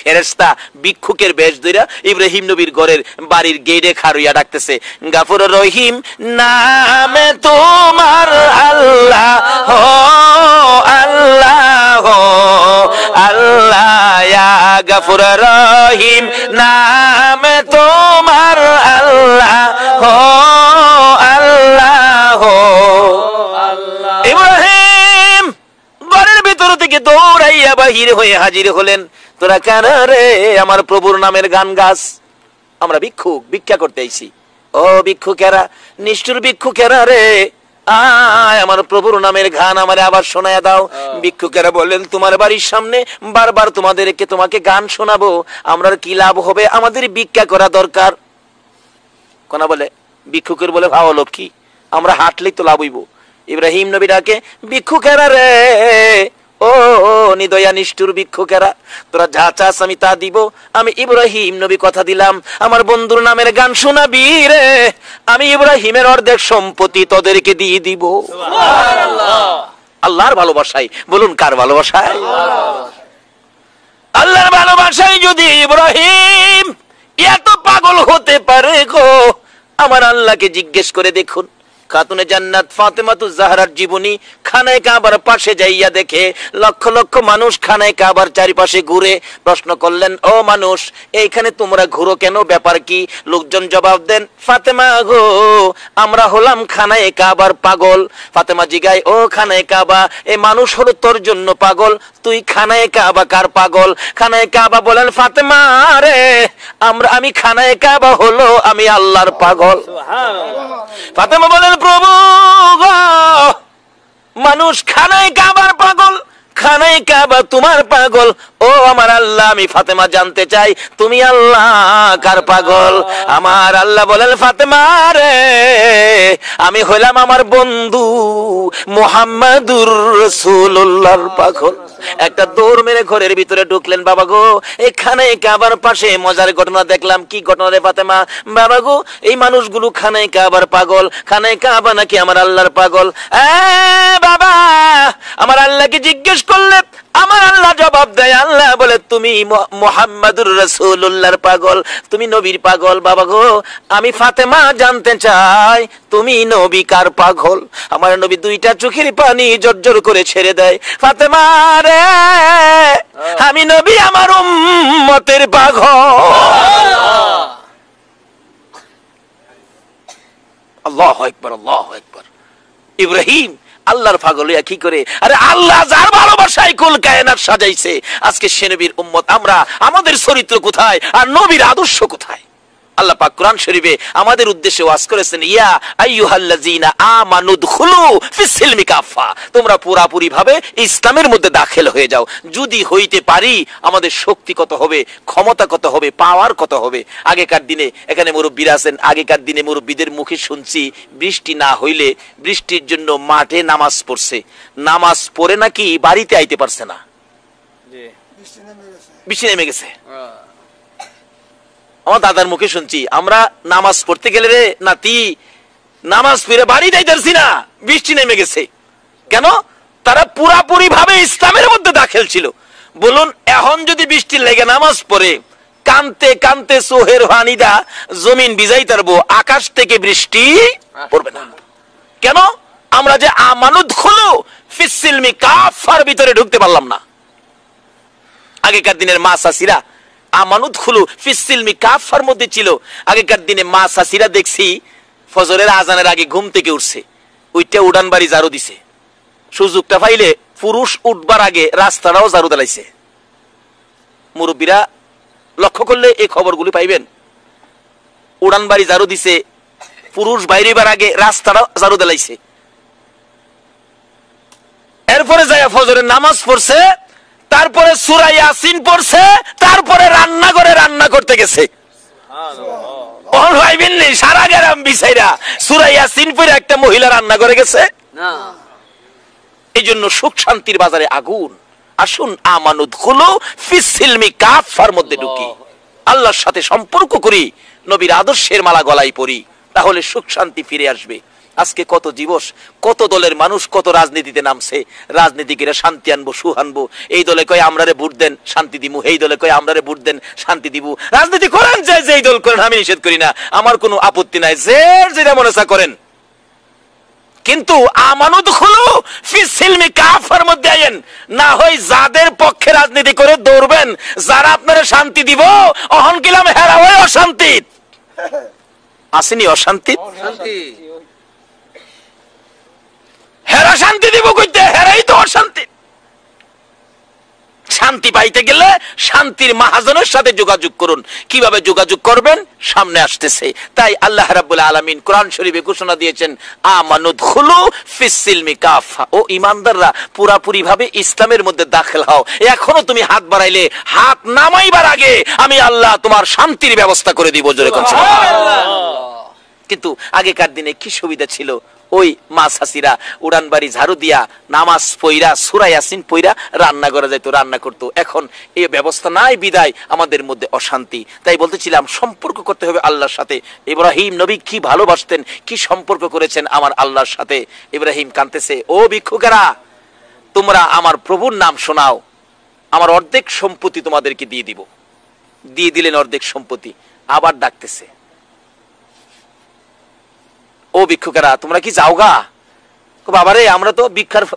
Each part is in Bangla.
ফেরেশতা ভিক্ষুকের বেশ ধইরা ইব্রাহিম নবীর ঘরের বাড়ির গেটে খাড়ুইয়া ডাকতেছে, গাফুর রহিম নামে তোমার আল্লাহ হো আল্লাহ হো আল্লাহ, ইয়া গাফুর রহিম নামে তোমার আল্লাহ হো আল্লাহ হো। ইব্রাহিম ঘরের ভিতর থেকে দৌড়াইয়া বাহির হয়ে হাজির হলেন। তোরা কেন রে আমার প্রভুর নামের গান গাছ? আমরা ভিক্ষুক, ভিক্ষা করতে আইছি। ও ভিক্ষুকেরা, নিষ্ঠুর ভিক্ষুকেরা রে, আয় আমার প্রভুর নামের গান আমারে আবার শোনায়া দাও। ভিক্ষুকেরা বললেন, তোমার বাড়ির সামনে বারবার তোমাকে গান শোনাবো, আমরা কি লাভ হবে? আমাদের ভিক্ষা করা দরকার। কোনা বলে, ভিক্ষুকের বলে ভাও লক্ষ্মী, আমরা হাঁটলেই তো লাভ হইব। ইব্রাহিম নবী ডাকে, ভিক্ষুকেরা রে, ও নিদয়া নিষ্ঠুর ভিক্ষুকেরা, তোরা যা চাস আমি তা দিব। আমি ইব্রাহিম নবী কথা দিলাম, আমার বন্ধুর নামের গান শোনাবি রে, আমি ইব্রাহিমের অর্ধেক সম্পত্তি তোদেরকে দিয়ে দিব। আল্লাহর ভালোবাসায়, বলুন কার ভালোবাসায়? আল্লাহর ভালোবাসায় যদি ইব্রাহিম এত পাগল হতে পারে গো, আমার আল্লাহকে জিজ্ঞেস করে দেখুন। খাতুনে জান্নাত ফাতেমাতুজ জাহরার জীবনী খানায়ে কাবার পাশে যাইয়া দেখে লক্ষ লক্ষ মানুষ খানায়ে কাবার চারিপাশে ঘুরে। প্রশ্ন করলেন, ও মানুষ, এইখানে তোমরা ঘুরো কেন, ব্যাপার কি? লোকজন জবাব দেন, ফাতেমা গো, আমরা হলাম খানায়ে কাবার পাগল। ফাতেমা জিগায়, ও খানায়ে কাবা, এই মানুষ হলো তোর জন্য পাগল, তুই খানায়ে কাবা কার পাগল? খানায়ে কাবা বলেন, ফাতেমা রে, আমি খানায়ে কাবা হলো আমি আল্লাহর পাগল। ফাতেমা বলেন, প্রভু গো, মানুষ খানায়ে কাবার পাগল, খানায়ে কাবা তোমার পাগল। ও আমার আল্লাহ, আমি ফাতেমা জানতে চাই তুমি আল্লাহ কার পাগল? আমার আল্লাহ বলেন, ফাতেমা রে, আমি হইলাম আমার বন্ধু মুহাম্মাদুর রাসূলুল্লাহর পাগল। একটা দৌড় মেরে ঘরের ভিতরে ঢুকলেন। বাবা গো, এখানে কাবার পাশে মজার ঘটনা দেখলাম। কি ঘটনা রে ফাতেমা? বাবা গো, এই মানুষগুলো খানায়ে কাবার পাগল, খানায়ে কাবা নাকি আমার আল্লাহর পাগল। বাবা, আমার আল্লাহকে জিজ্ঞেস করলে আমার আল্লাহ জবাব দেয়, আল্লাহ বলে তুমি মুহাম্মাদুর রাসূলুল্লাহর পাগল, তুমি নবীর পাগল। বাবা গো, আমি ফাতেমা জানতে চাই তুমি নবী কার পাগল? আমার নবী দুইটা চোখের পানি জর্জর করে ছেড়ে দেয়, ফাতেমা রে, আমি নবী আমার উম্মতের পাগল। আল্লাহু আকবার, আল্লাহু আকবার। ইব্রাহিম আল্লাহর পাগল হইয়া কি করে? আরে আল্লাহ যার ভালোবাসায় কুল কায়নাত সাজাইছে, আজকে সে নবীর উম্মত আমরা। আমাদের চরিত্র কোথায় আর নবীর আদর্শ কোথায়? আল্লাহ পাক কোরআন শরীফে আমাদের উদ্দেশ্যে ওয়াজ করেছেন, ইয়া আইয়ুহাল্লাযীনা আমানু দুখুলু ফিস-সিলমি কাফা, তোমরা পুরাপুরি ভাবে ইসলামের মধ্যে দাখিল হয়ে যাও। যদি হইতে পারি, আমাদের শক্তি কত হবে, ক্ষমতা কত হবে, পাওয়ার কত হবে। আগেকার দিনে এখানে মুরব্বীরা আছেন, আগেকার দিনে মুরব্বীদের মুখে শুনছি বৃষ্টি না হইলে বৃষ্টির জন্য মাঠে নামাজ পড়ছে, নামাজ পড়ে নাকি বাড়িতে আইতে পারছে না, বৃষ্টি নেমে গেছে। আমার দাদার মুখে শুনছি, আমরা নামাজ পড়তে গেলে রে নাতি, নামাজ পড়ে বাড়ি যাইতেছি না, বৃষ্টি নেমে গেছে। কেন? তারা পুরাপুরি ভাবে ইসলামের মধ্যে দাখিল ছিল। বলুন, এখন যদি বৃষ্টি লেগে নামাজ পড়ে কানতে কানতে সোহের হানিদা জমিন ভিজাই তারবো, আকাশ থেকে বৃষ্টি পড়বে না। কেন? আমরা যে আমানুদ খুলু ফিস-সিলমি কাফার ভিতরে ঢুকতে পারলাম না। আগেকার দিনের মা চাচিরা আমানুদ খুলু ফিস-সিলমি কাফার মধ্যে ছিল। আগেকার দিনে মা চাচিরা দেখছি ফজরের আজানের আগে ঘুম থেকে উঠছে, ওইটা উড়ান বাড়ি ঝাড়ু দিছে। সুযোগটা পাইলে পুরুষ উঠবার আগে রাস্তাটাও ঝাড়ু দিলাইছে। মুরব্বীরা লক্ষ্য করলে এই খবরগুলি পাইবেন। উড়ান বাড়ি ঝাড়ু দিছে, পুরুষ বাইরেবার আগে রাস্তাটাও ঝাড়ু দিলাইছে। এরপরে যায় ফজরের নামাজ পড়ছে, তারপরে সূরা ইয়াসিন পড়ছে, তারপরে রান্নাঘরে রান্না করতে গেছে। সারা গ্রাম বিছাইরা সূরা ইয়াসিন পড়ে একটা মহিলা রান্না করে গেছে না। এই জন্য সুখ শান্তির বাজারে আগুন। আসুন আমানুদ খুলু ফিস-সিলমি কাফার মধ্যে ঢুকি, আল্লাহর সাথে সম্পর্ক করি, নবীর আদর্শের মালা গলায় পরি, তাহলে সুখ শান্তি ফিরে আসবে। আজকে কত দিবস, কত দলের মানুষ কত রাজনীতিতে নামছে, রাজনীতিকেরা শান্তি আনবো, সুখ আনবো, এই দলে কয় আমরারে ভোট দেন শান্তি দিব, এই দলে কয় আমরারে ভোট দেন শান্তি দিব। রাজনীতি করেন যে দল করেন, আমি নিষেধ করি না, আমার কোনো আপত্তি নাই, যে যেটা মনে চা করেন, কিন্তু আমানত হলো ফিস সিলমি কাফার মধ্যে আইন না হয় যাদের পক্ষে রাজনীতি করে দৌড়বেন, যারা আপনারা শান্তি দিব অহন কিলাম হেরা হয় অশান্তি। আসেনি অশান্তি, হেরা শান্তি দিব কইতে, হেরাই তো অশান্তি। শান্তি পাইতে গেলে শান্তির মাহাজনের সাথে যোগাযোগ করুন। কিভাবে যোগাযোগ করবেন সামনে আসতেছে। তাই আল্লাহ রাব্বুল আলামিন কোরআন শরীফে ঘোষণা দিয়েছেন, আমানুদখুলু ফিস সিলমি কাফা, ও ঈমানদাররা পুরাপুরি ভাবে ইসলামের মধ্যে দাখিল হও। এখনো তুমি হাত বাড়াইলে হাত নামাইবার আগে আমি আল্লাহ তোমার শান্তির ব্যবস্থা করে দিব। জোরে কোন সুবহানাল্লাহ। কিন্তু আগেকার দিনে কি সুবিধা ছিল, ওই মাছ হাসিরা উড়ান বাড়ি ঝাড়ু দিয়া নামাজ পইরা সূরা ইয়াসিন পইরা রান্না করা যাইতো, রান্না করতো। এখন এই ব্যবস্থা নাই বিদায় আমাদের মধ্যে অশান্তি। তাই বলতেছিলাম সম্পর্ক করতে হবে আল্লাহর সাথে। ইব্রাহিম নবী কি ভালোবাসতেন, কি সম্পর্ক করেছেন আমার আল্লাহর সাথে। ইব্রাহিম কাঁদতেছে, ও ভিক্ষুকেরা তোমরা আমার প্রভুর নাম শোনাও, আমার অর্ধেক সম্পত্তি তোমাদেরকে দিয়ে দিব। দিয়ে দিলেন অর্ধেক সম্পত্তি। আবার ডাকতেছে, ও ভিক্ষুকেরা তোমরা কি যাওগা? বাবারে আমরা তো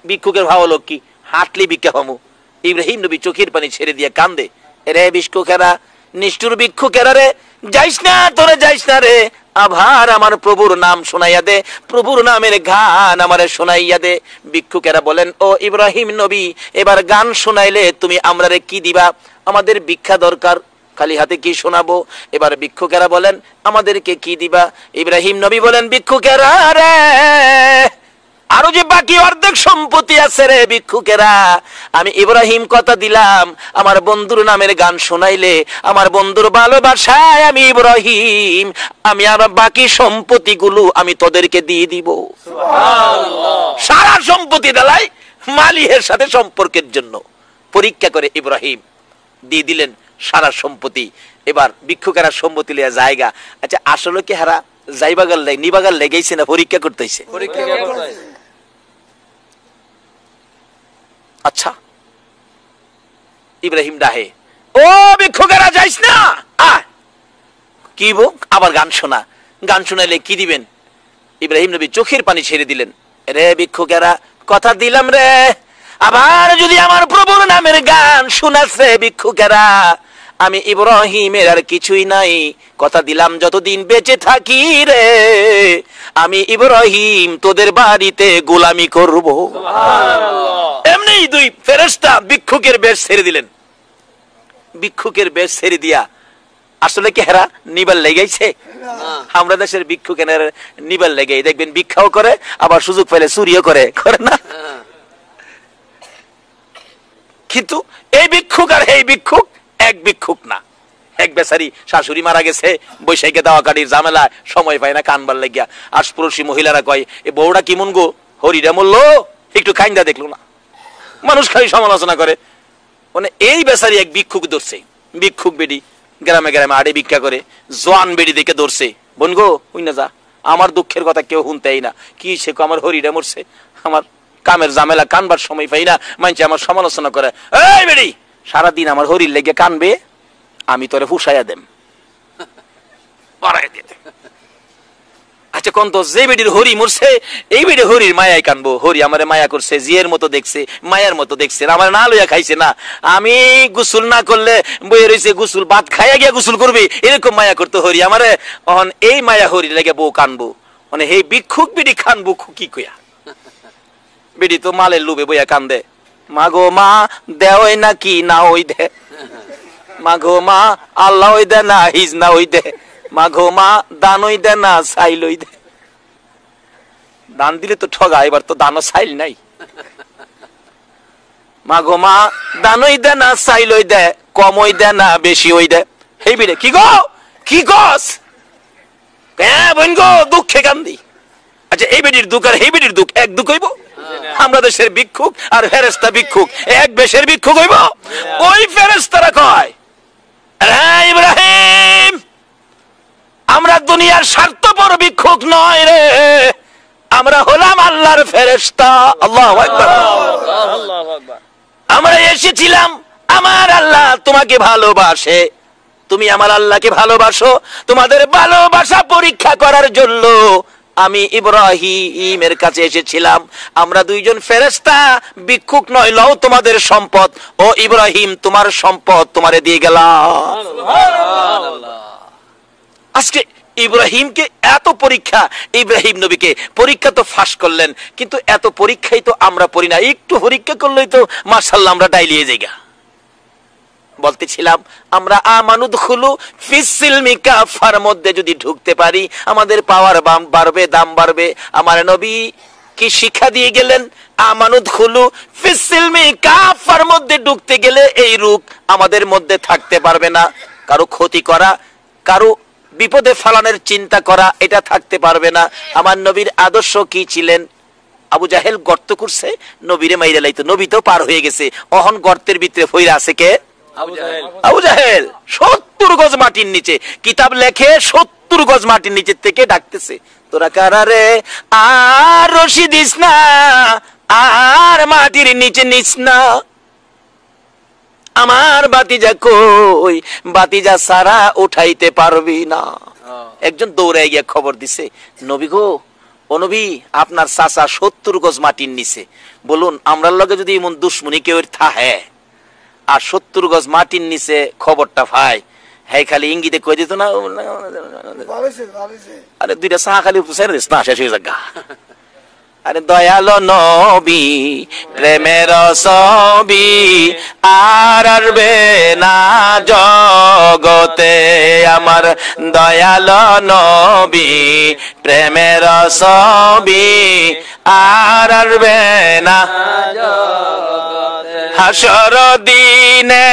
ভিক্ষুকের ভাব লোক, কি হাঁটলি ভিক্ষা হমু। ইব্রাহিম নবী চোখের পানি ছেড়ে দিয়ে কান্দে, রে ভিক্ষুকেরা, নিষ্ঠুর ভিক্ষুকেরা রে, যাইস না, তোরে যাইস না রে, আবার আমার প্রভুর নাম শোনাইয়া দে, প্রভুর নামের গান আমারে শোনাইয়া দে। ভিক্ষুকেরা বলেন, ও ইব্রাহিম নবী এবার গান শোনাইলে তুমি আমরারে কি দিবা? আমাদের ভিক্ষা দরকার, খালি হাতে কি শোনাবো? এবার ভিক্ষুকেরা বলেন, আমাদেরকে কি দিবা? ইব্রাহিম নবী বলেন, ভিক্ষুকেরা রে, আরো যে বাকি অর্ধেক সম্পত্তি আছে রে ভিক্ষুকেরা, আমি ইব্রাহিম কথা দিলাম আমার বন্ধুর নামের গান শোনাইলে, আমার বন্ধুর ভালোবাসায় আমি ইব্রাহিম, আমি আর বাকি সম্পত্তি গুলো আমি তোদেরকে দিয়ে দিব। সুবহানাল্লাহ। সারা সম্পত্তি দেলাই মালিকের সাথে সম্পর্কের জন্য পরীক্ষা করে ইব্রাহিম দিয়ে দিলেন সারা সম্পত্তি। এবার ভিক্ষুকেরা সম্পত্তি লিয়া জায়গা। আচ্ছা আসলে কি হারা যাইবাগাল নিবাগাল লেগেছে না পরীক্ষা করতেছে? আচ্ছা ইব্রাহিম ডাহে, ও ভিক্ষুকেরা যাইস না, কি বো আবার গান শোনা, গান শোনাইলে কি দিবেন? ইব্রাহিম নবী চোখের পানি ছেড়ে দিলেন, রে ভিক্ষুকেরা কথা দিলাম রে, আবার যদি আমার প্রভুর নামের গান শোনাছে ভিক্ষুকেরা, আমি ইব্রাহিমের আর কিছুই নাই, কথা দিলাম যতদিন বেঁচে থাকি রে আমি ইব্রাহিম তোদের বাড়িতে গোলামি করব। সুবহানাল্লাহ। এমনি দুই ফেরেশতা ভিক্ষুকের বেশ ছেড়ে দিলেন। ভিক্ষুকের বেশ ছেড়ে দিয়া আসলে কি হেরা নিবাল লেগেছে? আমরা দেশের ভিক্ষুকের নিবাল লেগে দেখবেন ভিক্ষাও করে, আবার সুযোগ পেলে চুরিও করে না? কিন্তু এই ভিক্ষুক আর এই ভিক্ষুক এক ভিক্ষুক না। এক বেচারি শাশুড়ি মারা গেছে, বৈশাখে দাওয়া কাটির ঝামেলা, সময় পায় না কানবার লাগিয়া। আশপড়শি মহিলারা কয়, এ বউটা কেমন গো, হরিরা মরলো, একটু খাইন্দা দেখলো না। মানুষ খালি সমালোচনা করে। মানে এই বেচারি এক ভিক্ষুক ধরছে, ভিক্ষুক বেডি গ্রামে গ্রামে আড়ে ভিক্ষা করে, জোয়ান বেডি দেখে ধরছে, বোন গো ওই না যা, আমার দুঃখের কথা কেউ শুনতেই না, কি সে আমার হরিরা মরছে, আমার কামের ঝামেলা, কানবার সময় পাই না, মানছে আমার সমালোচনা করে। এই বেডি সারাদিন আমার হরির লেগে কানবে, আমি তোরে ফুসাইয়া দেম। আচ্ছা কোন তো যে বেডির হরি মরছে, এই বেডি হরির মায়ায় কানবো, হরি আমারে মায়া করছে, জিয়ের মতো দেখছে, মায়ার মতো দেখছে, আমার না লইয়া খাইছে না, আমি গোসল না করলে বইয়ে রয়েছে, গোসল ভাত খাইয়া গিয়া গোসল করবি, এরকম মায়া করতো হরি আমারে। এই মায়া হরি লেগে বউ কানবো, মানে এই ভিক্ষুক বেডি কানবো কি কইয়া? বেডি তো মালের লুবে বইয়া কান্দে, মা গো মা দেওই নাকি না ওই দে, মা গো মা আল্লাহ ওই দে না হিজ না ওই দে, মা গো মা দান ওই দে না সাইল ওই দে। দান দিলে তো ঠগা, এবার তো দানও সাইল নাই। মা গো মা দান ওই দে না সাইল ওই দে, কম ওই দে না বেশি ওই দে। এই বিরে কি গো কি গস, হ্যাঁ বোন গো দুঃখে কান্দি। আচ্ছা এই বেডির দুঃখ আর এই বেডির দুঃখ এক দুঃখ হইব? আমরা দেশের ভিক্ষুক আর ফেরেশতা ভিক্ষুক এক বেশের ভিক্ষুক হইব? ওই ফেরেশতারা কয়, ইব্রাহিম আমরা দুনিয়ার স্বার্থপর ভিক্ষুক নয় রে, আমরা হলাম আল্লাহর ফেরেশতা। আল্লাহু আকবার। আমরা এসেছিলাম, আমার আল্লাহ তোমাকে ভালোবাসে, তুমি আমার আল্লাহকে ভালোবাসো, তোমাদের ভালোবাসা পরীক্ষা করার জন্য আমি ইব্রাহিমের কাছে এসেছিলাম। আমরা দুইজন ফেরেশতা, ভিক্ষুক নয়, লও তোমাদের সম্পদ, ও ইব্রাহিম তোমার সম্পদ তোমারে দিয়ে গেলাম। আজকে ইব্রাহিমকে এত পরীক্ষা, ইব্রাহিম নবীকে পরীক্ষা তো ফাঁস করলেন, কিন্তু এত পরীক্ষাই তো আমরা পড়ি না। একটু পরীক্ষা করলেই তো মাশাআল্লাহ আমরা ডাইলিয়ে যাইগা। বলতেছিলাম আমরা আমানুদখুলু ফিসসিলমি কাফার মধ্যে যদি ঢুকতে পারি আমাদের পাওয়ার বাড়বে, দাম বাড়বে। আমার নবী কি শিক্ষা দিয়ে গেলেন? আমানুদখুলু ফিসসিলমি কাফার মধ্যে ঢুকতে গেলে এই রূপ আমাদের মধ্যে থাকতে পারবে না। কারো ক্ষতি করা, কারো বিপদে ফালানোর চিন্তা করা, এটা থাকতে পারবে না। আমার নবীর আদর্শ কি ছিলেন? আবু জাহেল গর্ত করছে, নবীরে মাইরা লাইতো, নবী তো পার হয়ে গেছে, অহন গর্তের ভিতরে ফইরা আছে কে? আবু জাহেল। 70 গজ মাটির নিচে, কিতাব লেখে 70 গজ মাটির নিচে থেকে ডাকতেছে, তোরা কারা রে? আর রশি দিস না, আর মাটির নিচে নিস না, আমার বাতিজা কই, বাতিজা সারা উঠাইতে পারবি না। একজন দৌড়াই গিয়ে খবর দিছে, নবী গো, ও নবী, আপনার চাচা 70 গজ মাটির নিচে, বলুন আমরার লগে যদি এমন দুশ্মনী কেউ থাকে আর 70 গজ মাটির নিচে খবরটা পায়, হ্যাঁ খালি ইঙ্গিতে কই দিত না, আরে দুইটা চা খালি না শেষ হয়ে যাক। আরে দয়াল নবী প্রেমের ছবি আর আসবে না জগতে, আমার দয়াল নবী প্রেমের ছবি আর আসবে না হাসর দিনে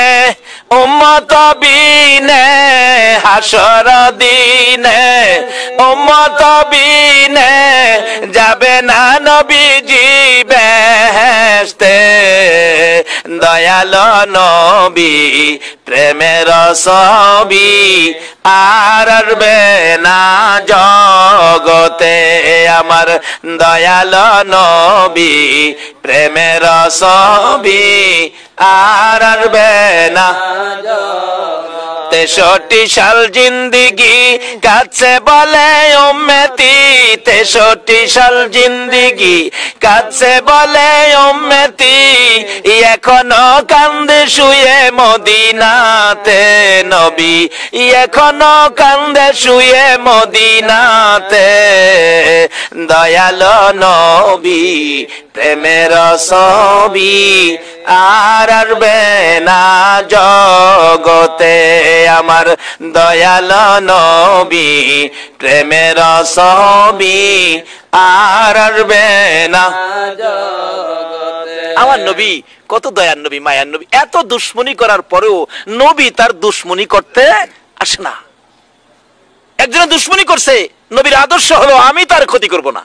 উম্মত বিনে, হাসর দিনে উম্মত বিনে যাবে না নবীজি বেহেশতে, দয়াল নবী প্রেমের ছবি আর আসবে না জগতে, আমার দয়াল নবী প্রেমের ছবি আর আসবে না। 63 সাল জিন্দিগি কাছে বলে উম্মতি, 63 সাল জিন্দিগি কাছে বলে উম্মতি, এখনো কান্দে শুয়ে মদিনাতে নবী, এখনো কান্দে শুয়ে মদিনাতে, দয়াল নবী প্রেমের ছবি আর আসবে না জগতে, আমার দয়াল নবী প্রেমের ছবি আর আসবে না জগতে। আমার নবী কত দয়ার নবী, মায়ার নবী, এত দুশ্মনী করার পরেও নবী তার দুশ্মনী করতে আসে না। একজনে দুশ্মনী করছে, নবীর আদর্শ হলো আমি তার ক্ষতি করব না,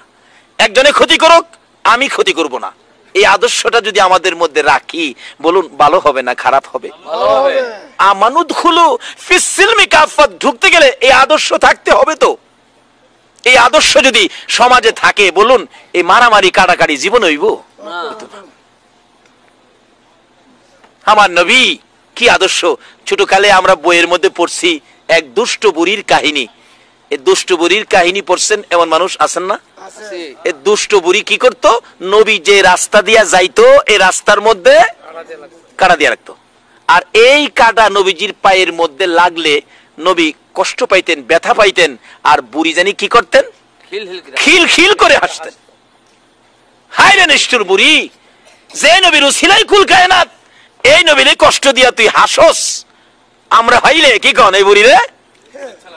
একজনে ক্ষতি করুক আমি ক্ষতি করব না। এই আদর্শটা যদি আমাদের মধ্যে রাখি, বলুন ভালো হবে না খারাপ হবে? আমানুদখুলু ফিসসিলমি কাফাত, ঢুকতে গেলে এই আদর্শ থাকতে হবে। তো এই আদর্শ যদি সমাজে থাকে, বলুন এই মারামারি কাটাকাটি জীবন হইব? আমার নবী কি আদর্শ! ছোটকালে আমরা বইয়ের মধ্যে পড়ছি এক দুষ্ট বুড়ির কাহিনী। এই দুষ্ট বুড়ির কাহিনী পড়ছেন এমন মানুষ আছেন না? এই দুষ্ট বুড়ি কি করত? নবী যে রাস্তা দিয়া যাইতো এই রাস্তার মধ্যে কাটা দিয়া রাখতো, আর এই কাটা নবীজির পায়ের মধ্যে লাগলে নবী কষ্ট পাইতেন, ব্যথা পাইতেন, আর বুড়ি জানি কি করতেন? খিল খিল করে হাসতেন। হায় রে নিষ্ঠুর বুড়ি, যে নবীর উসিলাই কুল কায়নাত, এই নবীরে কষ্ট দিয়া তুই হাসস। আমরা হাইলে কি কন এই বুড়ি রে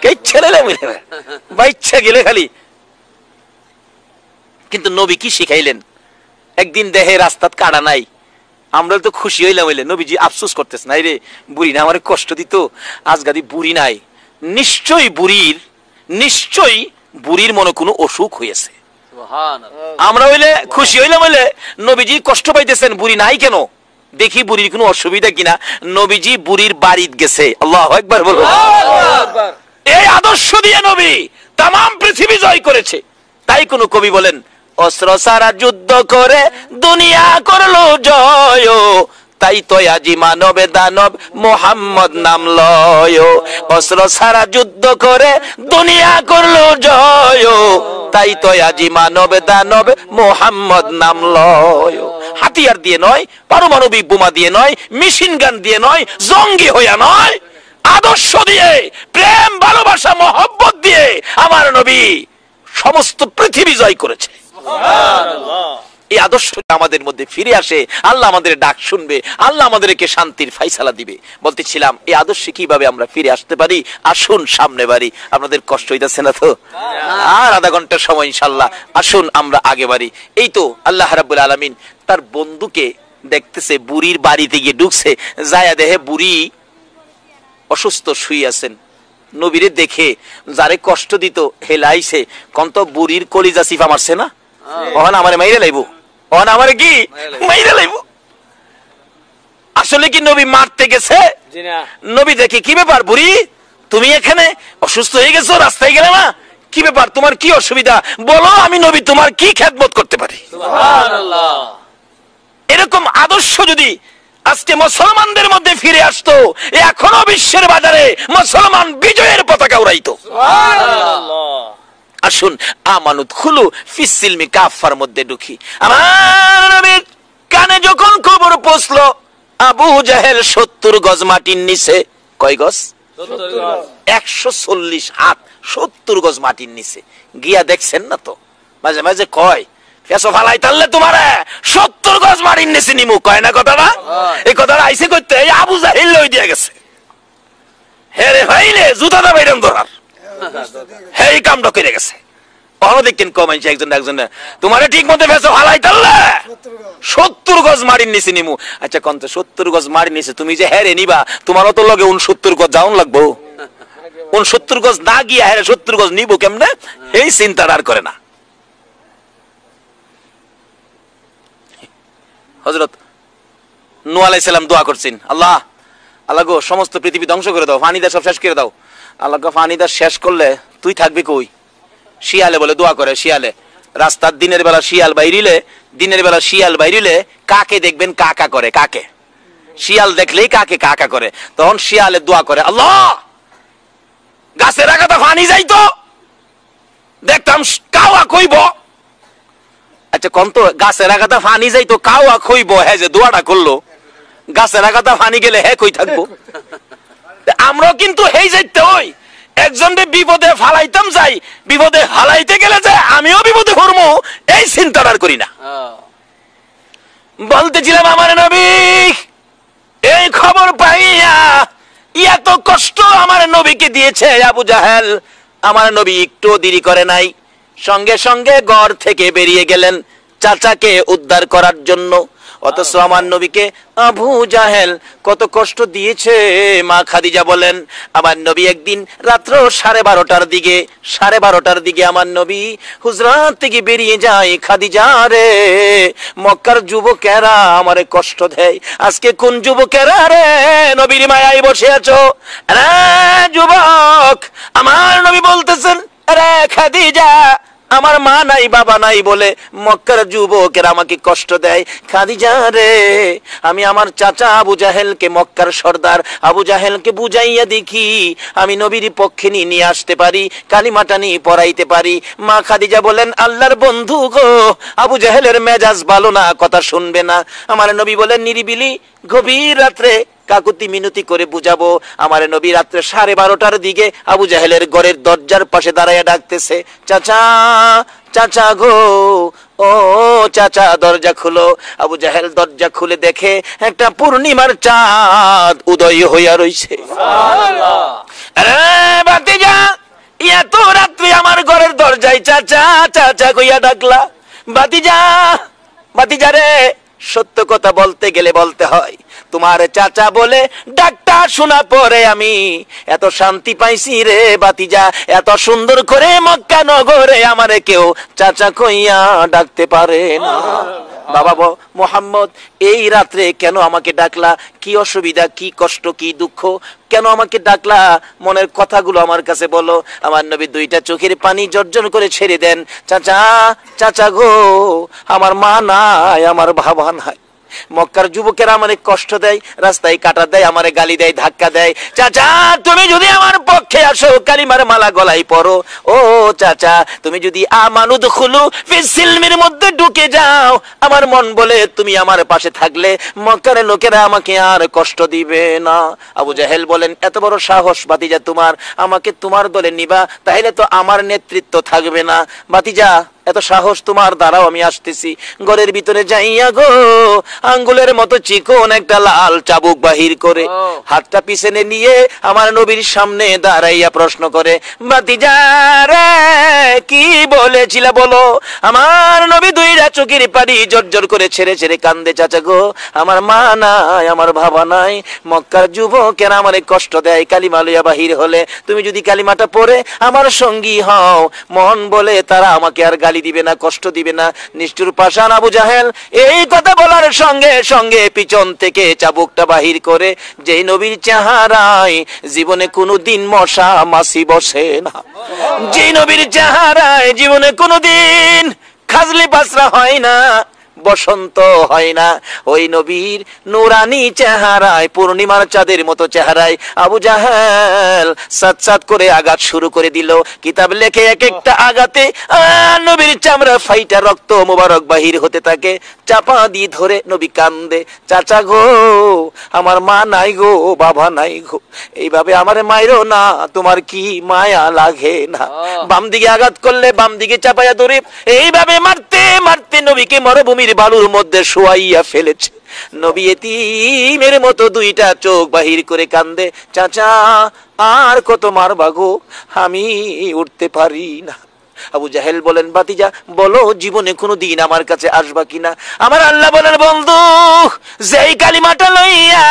কে ছেলে বাইচ্ছা গেলে খালি। কিন্তু নবী কি শিখাইলেন? একদিন দেহে রাস্তাত কাটা নাই, আমরা তো খুশি হইলাম, হইলে নবীজি আফসোস করতেছ নাই রে বুড়ি না আমার কষ্ট দিত, আজ গাদি বুড়ি নাই, নিশ্চয়ই বুড়ির মনে কোনো অসুখ হয়েছে। আমরা হইলে খুশি হইলাম, হইলে নবীজি কষ্ট পাইতেছেন, বুড়ি নাই কেন, দেখি বুড়ির কোনো অসুবিধা কিনা। নবীজি বুড়ির বাড়িতে গেছে। আল্লাহু আকবার বলো। এই আদর্শ দিয়ে নবী তাম পৃথিবী জয় করেছে। তাই কোন কবি বলেন অস্ত্র ছাড়া যুদ্ধ করে দুনিয়া করলো জয়, তাই তো আজি মানবে দানব মোহাম্মদ নাম লয়। অস্ত্র ছাড়া যুদ্ধ করে দুনিয়া করলো জয়, তাই তো আজি মানবে দানব মোহাম্মদ নাম লয়। হাতিয়ার দিয়ে নয়, পারমাণবিক বোমা দিয়ে নয়, মেশিন গান দিয়ে নয়, জঙ্গি হইয়া নয়, আদর্শ দিয়ে, প্রেম ভালোবাসা মহব্বত দিয়ে আমার নবী সমস্ত পৃথিবী জয় করেছে। এই আদর্শ আমাদের মধ্যে ফিরে আসে, আল্লাহ আমাদের ডাক শুনবে, আল্লাহ আমাদেরকে শান্তির ফাইসালা দিবে। বলতেছিলাম এই আদর্শে কিভাবে আমরা ফিরে আসতে পারি। আসুন সামনে বাড়ি। আপনাদের কষ্ট হইতেছে না তো? আর আধা ঘন্টা সময় ইনশাল্লাহ। আসুন আমরা আগে বাড়ি। এই তো আল্লাহ রাব্বুল আলামিন তার বন্ধুকে দেখতেছে, বুড়ির বাড়িতে গিয়ে ঢুকছে, যায়া দেখে বুড়ি অসুস্থ শুয়ে আছেন। নবীরে দেখে যারে কষ্ট দিত হেলাইছে, কন্ত বুড়ির কলিজা চিফা মারছে না, ওখানে আমারে মাইরে লাইব, ওখানে আমারে কি মাইরে লাইব। আসলে কি নবী মারতে গেছে? নবী দেখে কি ব্যাপার বুড়ি, তুমি এখানে অসুস্থ হয়ে গেছো, রাস্তায় গেলে না, কি ব্যাপার, তোমার কি অসুবিধা বলো, আমি নবী তোমার কি খেদমত করতে পারি। সুবহানাল্লাহ। এরকম আদর্শ যদি আজকে মুসলমানদের মধ্যে ফিরে আসতো, এখনো বিশ্বের বাজারে মুসলমান বিজয়ের পতাকা উড়াইতো। সুবহানাল্লাহ। আসুন আমানুত খুলু ফিস সিলমি কাফার মধ্যে ঢুকি। আমার নবীর কানে যখন খবর পৌঁছলো আবু জাহেল 70 গজ মাটির নিচে, কয় গজ? 140 হাত, 70 গজ মাটির নিচে গিয়া দেখছেন না তো, মাঝে মাঝে কয় ফেসো ফালাই তাহলে তোমার 70 গজ মাটির নিচে নিমু, কয় না কথাটা? এই কথাটা আইসে করতে আবু জাহেল লই দিয়া গেছে। হেরে ভাইলে জুতাটা বাইরন ধরার এই কামটা করে গেছে। দেখেন কমাইছে একজন একজন, তোমার ঠিক মতো ফেসো ফালাই তাহলে 70 গজ মাটির নিচে নিমু। আচ্ছা কন্ত 70 গজ মাটির নিচে তুমি যে হেরে নিবা, তোমারও তো লগে 69 গজ যাওন লাগবো। 69 গজ না গিয়া হেরে 70 গজ নিব কেমনে, এই চিন্তাটা আর করে না। হযরত নূহ আলাইহিস সালাম দোয়া করছেন, আল্লাহ আল্লাহ গো সমস্ত পৃথিবী ধ্বংস করে দাও, পানি দা সব শেষ করে দাও। আল্লাহ গো পানি দা শেষ করলে তুই থাকবি কই? শিয়ালে বলে দোয়া করে, শিয়ালে রাস্তার দিনের বেলা শিয়াল বাইরিলে, দিনের বেলা শিয়াল বাইরিলে কাকে দেখবেন কাকা করে, কাকে শিয়াল দেখলেই কাকে কাকা করে। তখন শিয়ালে দোয়া করে, আল্লাহ গাছের আগাটা পানি যাইতো দেখতাম কাওয়া কইব। আচ্ছা কন্ত গাছের আগাটা পানি যাইতো কাওয়া কইব, হ্যাঁ যে দোয়াটা করলো, গাছের আগাটা পানি গেলে হ্যাঁ কই থাকবো? আমরাও কিন্তু হেই যাইতে হই, একজনকে বিপদে ফালাইতাম যাই, বিপদে হালাইতে গেলে যে আমিও বিপদে পড়বো এই চিন্তাটা করি না। বলতেছিলাম আমার নবী এই খবর পাইয়া এত কষ্ট আমার নবীকে দিয়েছে আবু জাহেল, আমার নবী একটু দেরি করে নাই, সঙ্গে সঙ্গে ঘর থেকে বেরিয়ে গেলেন চাচাকে উদ্ধার করার জন্য। অথচ আমার নবীকে আবু জাহেল কত কষ্ট দিয়েছে। মা খাদিজা বলেন আমার নবী একদিন রাত্র 12:30টার দিকে আমার নবী হুজরাত থেকে বেরিয়ে যায়, খাদিজা রে মক্কার যুবকেরা আমারে কষ্ট দেয়, আজকে কোন যুবকেরা রে নবীর মায়ায় বসে আছো? রে যুবক, আমার নবী বলতেছেন রে খাদিজা আমার মা নাই বাবা নাই বলে মক্কার যুবকেরা আমাকে কষ্ট দেয়। খাদিজা রে আমি আমার চাচা আবু জাহেলকে, মক্কার সর্দার আবু জাহেলকে বুঝাইয়া দেখি আমি নবীর পক্ষে নিয়ে আসতে পারি, কালিমাটা নিয়ে পড়াইতে পারি। মা খাদিজা বলেন আল্লাহর বন্ধু গো, আবু জাহেলের মেজাজ ভালো না, কথা শুনবে না। আমার নবী বলেন নিরিবিলি গভীর রাত্রে কাকুতি মিনতি করে বুঝাবো। আমার নবী রাত্রে 12:30টার দিকে আবু জাহেলের ঘরের দরজার পাশে দাঁড়াইয়া ডাকতেছে, চাচা চাচা গো, ও চাচা দরজা খুলো। আবু জাহেল দরজা খুলে দেখে একটা পূর্ণিমার চাঁদ উদয় হইয়া রইছে। আরে ভাতিজা এত রাত্রে আমার ঘরের দরজায় চাচা চাচা কইয়া ডাকলা? ভাতিজা ভাতিজা রে সত্য কথা বলতে গেলে বলতে হয়, তোমার চাচা বলে ডাকটা শোনা পরে আমি এত শান্তি পাইছি রে ভাতিজা, এত সুন্দর করে মক্কা নগরে আমারে কেউ চাচা কইয়া ডাকতে পারে না। বাবা মোহাম্মদ, এই রাত্রে কেন আমাকে ডাকলা? কি অসুবিধা, কি কষ্ট, কি দুঃখ, কেন আমাকে ডাকলা? মনের কথাগুলো আমার কাছে বলো। আমার নবী দুইটা চোখের পানি জর্জর করে ছেড়ে দেন। চাচা, চাচা গো, আমার মা নাই, আমার বাবা নাই। মক্কার যুবকেরা আমারে কষ্ট দেয়, রাস্তায় কাটা দেয়, আমারে গালি দেয়, ধাক্কা দেয়। চাচা, তুমি যদি আমার পক্ষে আসো, কালিমার মালা গলায় পরো। ও চাচা, তুমি যদি আমানুদ খুলু ফিসিলমির মধ্যে ঢুকে যাও, আমার মন বলে তুমি আমার পাশে থাকলে মক্কার লোকেরা আমাকে আর কষ্ট দিবে না। আবু জাহেল বলেন, এত বড় সাহস ভাতিজা তোমার, আমাকে তোমার দলে নিবা, তাহলে তো আমার নেতৃত্ব থাকবে না। ভাতিজা, এত সাহস তোমার, দ্বারাও আমি আসতেছি। ঘরের ভিতরে যাইয়া গো, আঙ্গুলের মতো চিকন একটা লাল চাবুক বাহির করে হাতটা পিছনে নিয়ে আমার নবীর সামনে দাঁড়াইয়া প্রশ্ন করে, ভাতিজা রে, কি বলেছিল বলো? আমার নবী দুইটা চোখের পানি জর্জর করে ছেড়ে ছেড়ে কান্দে। চাচা গো, আমার মা নাই, আমার বাবা নাই, মক্কার যুবকেরা আমারে কষ্ট দেয়, কালিমা লইয়া বাহির হলে তুমি যদি কালিমাটা পড়ে আমার সঙ্গী হও, মন বলে তারা আমাকে আর গালি দিবে না, কষ্ট দিবে না। নিষ্ঠুর পাষাণ আবু জাহেল এই কথা বলার সঙ্গে সঙ্গে পিছন থেকে চাবুকটা বাহির করে, যেই নবীর চেহারায় জীবনে কোনোদিন মশা মাছি বসে না, যেই নবীর চেহারায় জীবনে কোনোদিন খাজলি পাসরা হয় না, বসন্ত হয় না, ওই নবীর নুরানি চেহারায়, পূর্ণিমার চাঁদের মতো চেহারায় আবু জাহেল সাত সাত করে আঘাত শুরু করে দিল। কিতাব লেখে এক একটা আঘাতে নবীর চামড়া ফাইটা রক্ত মোবারক বাহির হতে থাকে। চাপা দিয়ে ধরে নবী কান্দে, চাচা গো, আমার মা নাই গো, বাবা নাই গো, এইভাবে আমারে মাইরো না, তোমার কি মায়া লাগে না? বাম দিকে আঘাত করলে বাম দিকে চাপাইয়া ধরে এইভাবে মারতে মারতে নবীকে মরুভূমির বালুর মধ্যে শোয়াইয়া ফেলেছে। নবী এতিমের মতো দুইটা চোখ বাহির করে কান্দে, চাচা আর কত মারবা গো, আমি উঠতে পারি না। আবু জাহেল বলেন, ভাতিজা বলো, জীবনে কোনো দিন আমার কাছে আসবা কিনা? আমার আল্লাহ বলেন, বন্ধু, যেই কালিমাটা লইয়া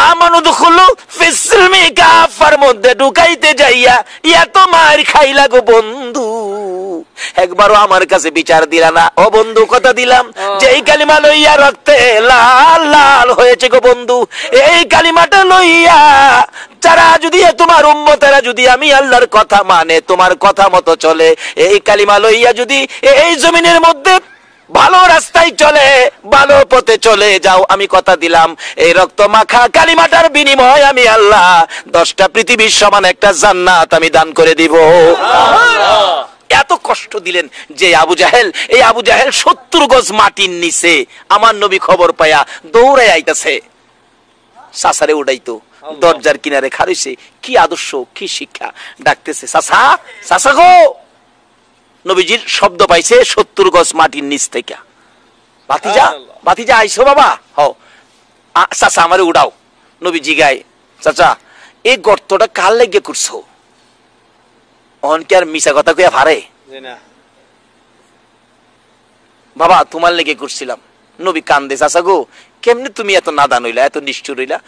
আমানুদ খুলু ফিসলমি কাফার মধ্যে ঢুকাইতে যাইয়া এত মার খাইলা গো বন্ধু, একবারও আমার কাছে বিচার দিলা না। ও বন্ধু, কথা দিলাম, যেই কালিমা লইয়া রক্তে লাল লাল হয়েছে গো বন্ধু, এই কালিমাটা লইয়া যারা যদি তোমার উম্মতেরা যদি আমি আল্লাহর কথা মানে, তোমার কথা মতো চলে, এই কালিমা লইয়া যদি এই জমিনের মধ্যে ভালো রাস্তায় চলে, ভালো পথে চলে যাও, আমি কথা দিলাম, এই রক্ত মাখা কালিমাটার বিনিময় আমি আল্লাহ 10টা পৃথিবীর সমান একটা জান্নাত আমি দান করে দিব। এত কষ্ট দিলেন যে আবু জাহেল, এই আবু জাহেল 70 গজ মাটির নিচে আমার নবী খবর পায়া দৌড়ে আইতাছে, সাসারে উড়াইতো, দরজার কিনারে খাড়িছে, কি আদর্শ, কি শিক্ষা, ডাকতেছে, চাচা, চাচা গো। নবীজির শব্দ পাইছে 70 গজ মাটির নিচ থেকে, ভাতিজা, ভাতিজা আইসো বাবা, হও, চাচা আমারে উড়াও। নবীজি গায়, চাচা এই গর্তটা কার লেগে করছো? অন কি আর মিশা কথা কইয়া পারে? বাবা তোমার লেগে করছিলাম। নবী কান্দে, চাচা গো, কেমনে তুমি এত নাদান হইলা, এত নিষ্ঠুর হইলা?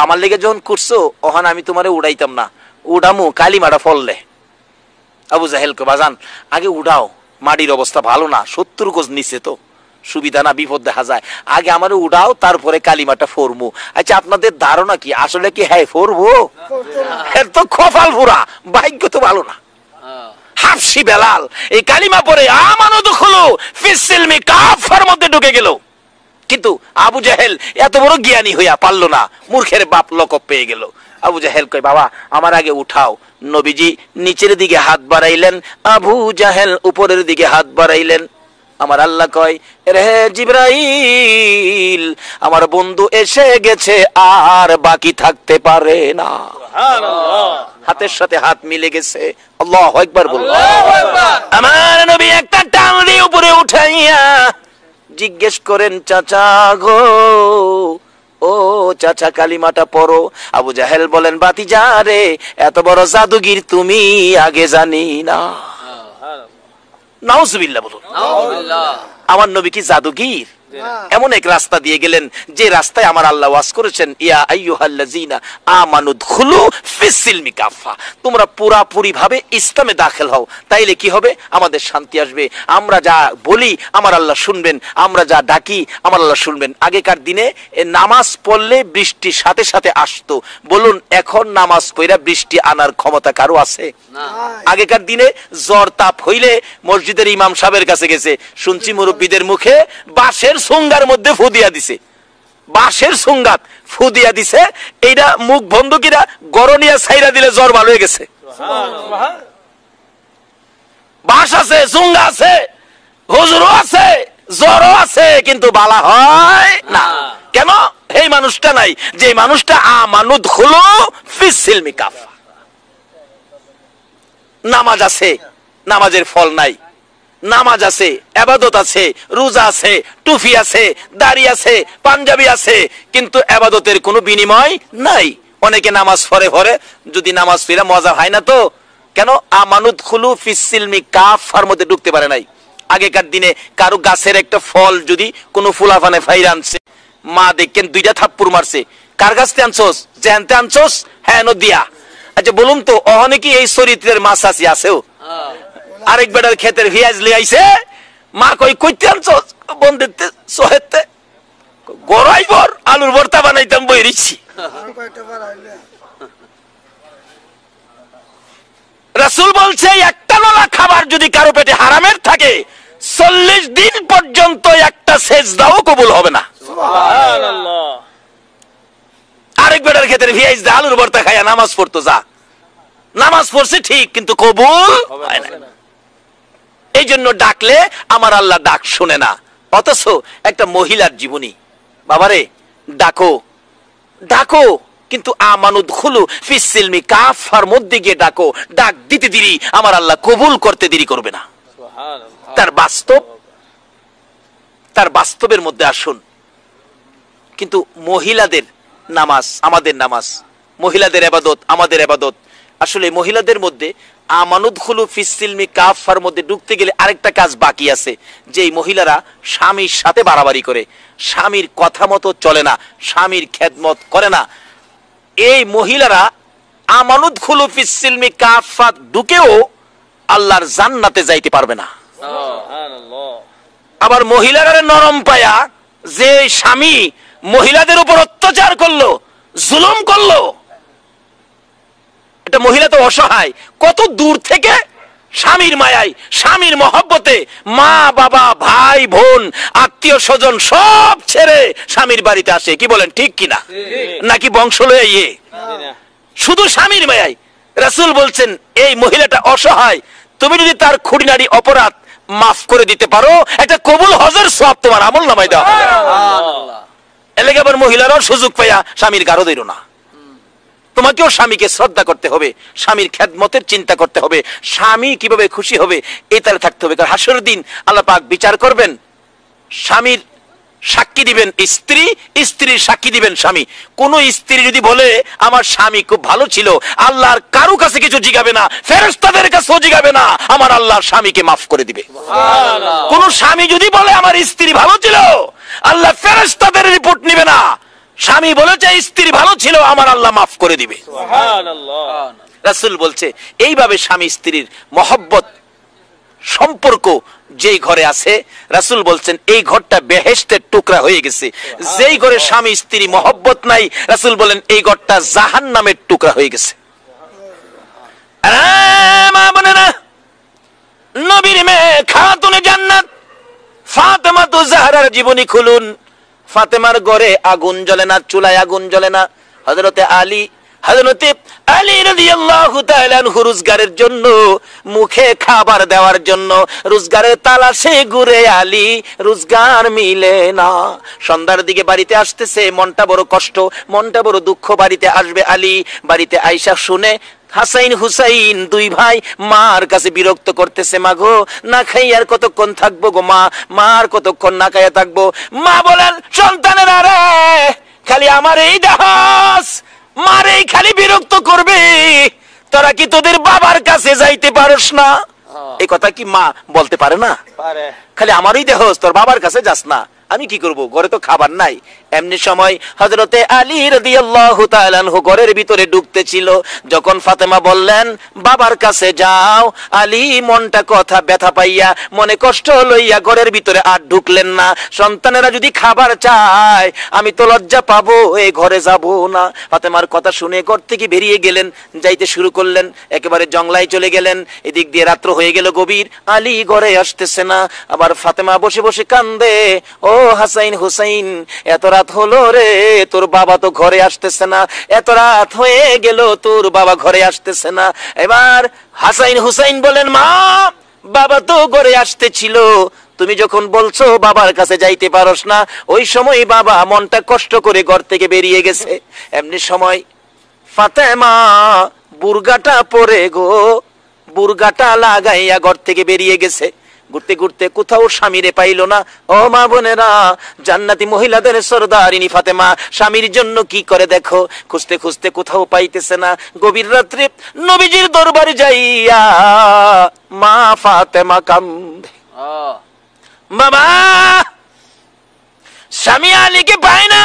আমার লেগে যখন করছো, ওখানে আমি তোমারে উড়াইতাম না, উড়ামু কালিমাটা ফললে। আবু জাহেল কে, বাজান আগে উড়াও, মাটির অবস্থা ভালো না, 70 গজ নিচে তো সুবিধা না, বিপদ দেখা যায়, আগে আমার উড়াও, তারপরে কালিমাটা ফরমু। আচ্ছা আপনাদের ধারণা কি আসলে কি হ্যাঁ ফরবো? এর তো কপাল পুরা, ভাগ্য তো ভালো না। হাফসি বেলাল এই কালিমা পড়ে আমানুদ খুলু ফিসিলমি কাফার মধ্যে ঢুকে গেল, কিন্তু আবু জাহেল এত বড় জ্ঞানী হইয়া পারলো না, মূর্খের বাপ লকব পেয়ে গেল। আবু জাহেল কয়, বাবা আমার আগে উঠাও। নবীজি নিচের দিকে হাত বাড়াইলেন, আবু জাহেল উপরের দিকে হাত বাড়াইলেন। আমার আল্লাহ কয়, রে জিবরাইল, আমার বন্ধু এসে গেছে, আর বাকি থাকতে পারে না। হাতের সাথে হাত মিলে গেছে। আল্লাহু আকবার বলুন। আমার নবী একটা টান দিয়ে উপরে উঠাইয়া জিজ্ঞেস করেন, চাচা গো, ও চাচা কালিমাটা পড়ো। আবু জাহেল বলেন, ভাতিজা রে, এত বড় জাদুগির তুমি আগে জানি না। নাউজুবিল্লাহ বলুন। আমার নবী কি জাদুগির? এমন এক রাস্তা দিয়ে গেলেন যে রাস্তায় আমার আল্লাহ ওয়াজ করেছেন, ইয়া আইয়ুহাল্লাযীনা আমানুদখুলু ফিস-সিলমি কাফা, তোমরা পুরাপুরি ভাবে ইসলামে দাখিল হও, তাইলে কি হবে? আমাদের শান্তি আসবে। আমরা যা বলি আমার আল্লাহ শুনবেন, আমরা যা ডাকি আমার আল্লাহ শুনবেন। আগেকার দিনে নামাজ পড়লে বৃষ্টি সাথে সাথে আসতো, বলুন এখন নামাজ পড়া বৃষ্টি আনার ক্ষমতা কারো আছে? আগেকার দিনে জ্বর তাপ হইলে মসজিদের ইমাম সাহেবের কাছে গেছে, শুনছি মুরব্বীদের মুখে বাঁশের সুঙ্গার মধ্যে ফু দিয়া দিছে, বাঁশের সুঙ্গাত ফু দিয়া দিছে, এইটা মুখ বন্ধকিরা গরনিয়া ছাইরা দিলে জ্বর ভালো হয়ে গেছে। বাঁশ আছে, সুঙ্গা আছে, হুজুরও আছে, জ্বরও আছে, কিন্তু বালা হয় না। কেন? এই মানুষটা নাই, যে মানুষটা আমানুদখুলু ফিস-সিলমি কাফা। নামাজ আছে, নামাজের ফল নাই। নামাজ আছে, ইবাদত আছে, রোজা আছে, টুপি আছে, দাড়ি আছে, পাঞ্জাবি আছে, কিন্তু ইবাদতের কোনো বিনিময় নাই। অনেকে নামাজ পড়ে পড়ে, যদি নামাজ পড়া মজা হয় না তো কেন? আমানুদখুলু ফিস-সিলমি কাফার মধ্যে ঢুকতে পারে নাই। আগেকার দিনে কারো গাছের একটা ফল যদি কোনো ফুলাফানে ফাইরা আনছে, মা দেখেন দুইটা থাপ্পড় মারছে, কার কাছ থেকে আনছোস? জানতে আনছোস? হ্যাঁ নদিয়া। আচ্ছা বলুন তো, অহনে কি এই চরিত্রের মাছ আসি আছেও? আরেক বেটার ক্ষেতের ভিয়াজ লিয়ে আইছে, মা কই কইতে আনছোস? বন্ধুতে সোহেতে গড়াইবর আলুর ভর্তা বানাইতাম বই রিছি। রাসূল বলছে একটা নলা খাবার যদি কারো পেটে হারামের থাকে 40 দিন পর্যন্ত একটা সেজদাও কবুল হবে না। সুবহানাল্লাহ। আরেক বেটার ক্ষেতের ভিয়াজ দা আলুর ভর্তা খায়া নামাজ পড়তো, যা নামাজ পড়ছে ঠিক, কিন্তু কবুল হয় না। এই জন্য ডাকলে আমার আল্লাহ ডাক শুনে না। অথচ একটা মহিলার জীবনী, বাবারে ডাকো ডাকো, কিন্তু আমানুদখুলু ফিস-সিলমি কাফার মধ্যে গিয়ে ডাকো, ডাক দিতে দেরি আমার আল্লাহ কবুল করতে দেরি করবে না। তার বাস্তবের মধ্যে আসুন। কিন্তু মহিলাদের নামাজ আমাদের নামাজ, মহিলাদের ইবাদত আমাদের ইবাদত। আসলে মহিলাদের মধ্যে আমানুদখুলু ফিস-সিলমি কাফার মধ্যে ঢুকতে গেলে আরেকটা কাজ বাকি আছে, যে মহিলারা স্বামীর সাথে বাড়াবাড়ি করে, স্বামীর কথা মতো চলে না, স্বামীর খেদমত করে না। এই মহিলারা আমানুদখুলু ফিস-সিলমি কাফা ঢুকেও আল্লাহর জান্নাতে যাইতে পারবে না। আবার মহিলারা নরম পায়া, যে স্বামী মহিলাদের উপর অত্যাচার করলো, জুলুম করলো, এটা মহিলা তো অসহায়, কত দূর থেকে স্বামীর মায়ায়, স্বামীর মহব্বতে মা বাবা ভাই বোন আত্মীয় স্বজন সব ছেড়ে স্বামীর বাড়িতে আসে। কি বলেন, ঠিক কিনা? নাকি বংশ লয়ে ইয়ে? শুধু স্বামীর মায়ায়। রাসূল বলছেন এই মহিলাটা অসহায়, তুমি যদি তার খুঁটিনাটি অপরাধ মাফ করে দিতে পারো, একটা কবুল হজের সওয়াব তোমার আমল নামায় দেওয়া হবে। এলাকা আবার মহিলারাও সুযোগ পাইয়া স্বামীর গারো দিল না। তোমাকেও স্বামীকে শ্রদ্ধা করতে হবে, স্বামীর খেদমতের চিন্তা করতে হবে, স্বামী কিভাবে খুশি হবে এই তালে থাকতে হবে। কারণ হাসরের দিন আল্লাহ পাক বিচার করবেন, স্বামীর সাক্ষী দিবেন স্ত্রী, স্ত্রীর সাক্ষী দিবেন স্বামী। কোন স্ত্রী যদি বলে আমার স্বামী খুব ভালো ছিল, আল্লাহর কারো কাছে কিছু জিগাবে না, ফেরেশতাদের কাছেও জিগাবে না, আমার আল্লাহ স্বামীকে মাফ করে দিবে। সুবহানাল্লাহ। কোন স্বামী যদি বলে আমার স্ত্রী ভালো ছিল, আল্লাহ ফেরেশতাদের রিপোর্ট নিবে না, স্বামী বলেছে স্ত্রী ভালো ছিল, আমার আল্লাহ মাফ করে দিবে। সুবহানাল্লাহ। রাসূল বলছে এইভাবে স্বামী স্ত্রীর মহব্বত সম্পর্ক যেই ঘরে আছে, রাসূল বলছেন এই ঘরটা বেহেশতের টুকরা হয়ে গেছে। যেই ঘরে স্বামী স্ত্রী মহব্বত নাই, রাসূল বলেন এই ঘরটা জাহান্নামের টুকরা হয়ে গেছে। মা বোনেরা, নবীর মেয়ে খাতুনে জান্নাত ফাতেমা তো জাহরার জীবনী খুলুন। ফাতেমার ঘরে আগুন জ্বলে না, চুলায় আগুন জ্বলে না। হযরতে আলী রাদিয়াল্লাহু তাআলা আনহু রোজগারের জন্য, মুখে খাবার দেওয়ার জন্য রোজগারের তালাশে ঘুরে আলী, রোজগার মিলে না। সন্ধ্যার দিকে বাড়িতে আসতেছে, মনটা বড় কষ্ট, মনটা বড় দুঃখ। বাড়িতে আসবে আলী, বাড়িতে আয়েশা শুনে হাসাইন হুসাইন দুই ভাই মার কাছে বিরক্ত করতেছে, মা গো না খাই আর কতক্ষণ থাকবো গো মা, মার কতক্ষণ না খাইয়া থাকবো। মা বলেন সন্তানেরা রে, খালি আমার এই দাস, মারে খালি বিরক্ত করবে, তোরা কি তোদের বাবার কাছে যাইতে পারস না? এই কথা কি মা বলতে পারে না? খালি আমারই দেহস, তোর বাবার কাছে যাস না। আমি কি করব, ঘরে তো খাবার নাই। এমনি সময় হযরতে আলী রাদিয়াল্লাহু তাআলা আনহু ঘরের ভিতরে ঢুকতেছিল। যখন ফাতেমা বললেন বাবার কাছে যাও, আলী মনটা কথা ব্যথা পাইয়া মনে কষ্ট লইয়া ঘরের ভিতরে আর ঢুকলেন না। সন্তানেরা যদি খাবার চায় আমি তো লজ্জা পাবো, এই ঘরে যাব না। ফাতেমার কথা শুনে ঘর থেকে বেরিয়ে গেলেন, যাইতে শুরু করলেন, একেবারে জংলায় চলে গেলেন। এদিক দিয়ে রাত্র হয়ে গেল গভীর, আলী ঘরে আসতেছে না। আবার ফাতেমা বসে বসে কান্দে, ও হাসাইন হুসাইন, এত রাত হলো রে, তোর বাবা তো ঘরে আসতেছে না, এত রাত হয়ে গেল তোর বাবা ঘরে আসতেছে না। এবার হাসাইন হুসাইন বলেন, মা বাবা তো ঘরে আসতেছিল, তুমি যখন বলছো বাবার কাছে যাইতে পারোস না, ওই সময় বাবা মনটা কষ্ট করে ঘর থেকে বেরিয়ে গেছে। এমনি সময় ফাতেমা বুরগাটা পরে গো, বুরগাটা লাগাইয়া ঘর থেকে বেরিয়ে গেছে। ঘুরতে ঘুরতে কোথাও স্বামীরে পাইল না। ও মা বোনেরা, জান্নাতি মহিলাদের সরদারিনী ফাতেমা স্বামীর জন্য কি করে দেখো, খুঁজতে খুঁজতে কোথাও পাইতেছে না। গভীর রাত্রে নবীজির দরবারে যাইয়া মা ফাতেমা কান্দে, বাবা স্বামী আলীকে পায় না।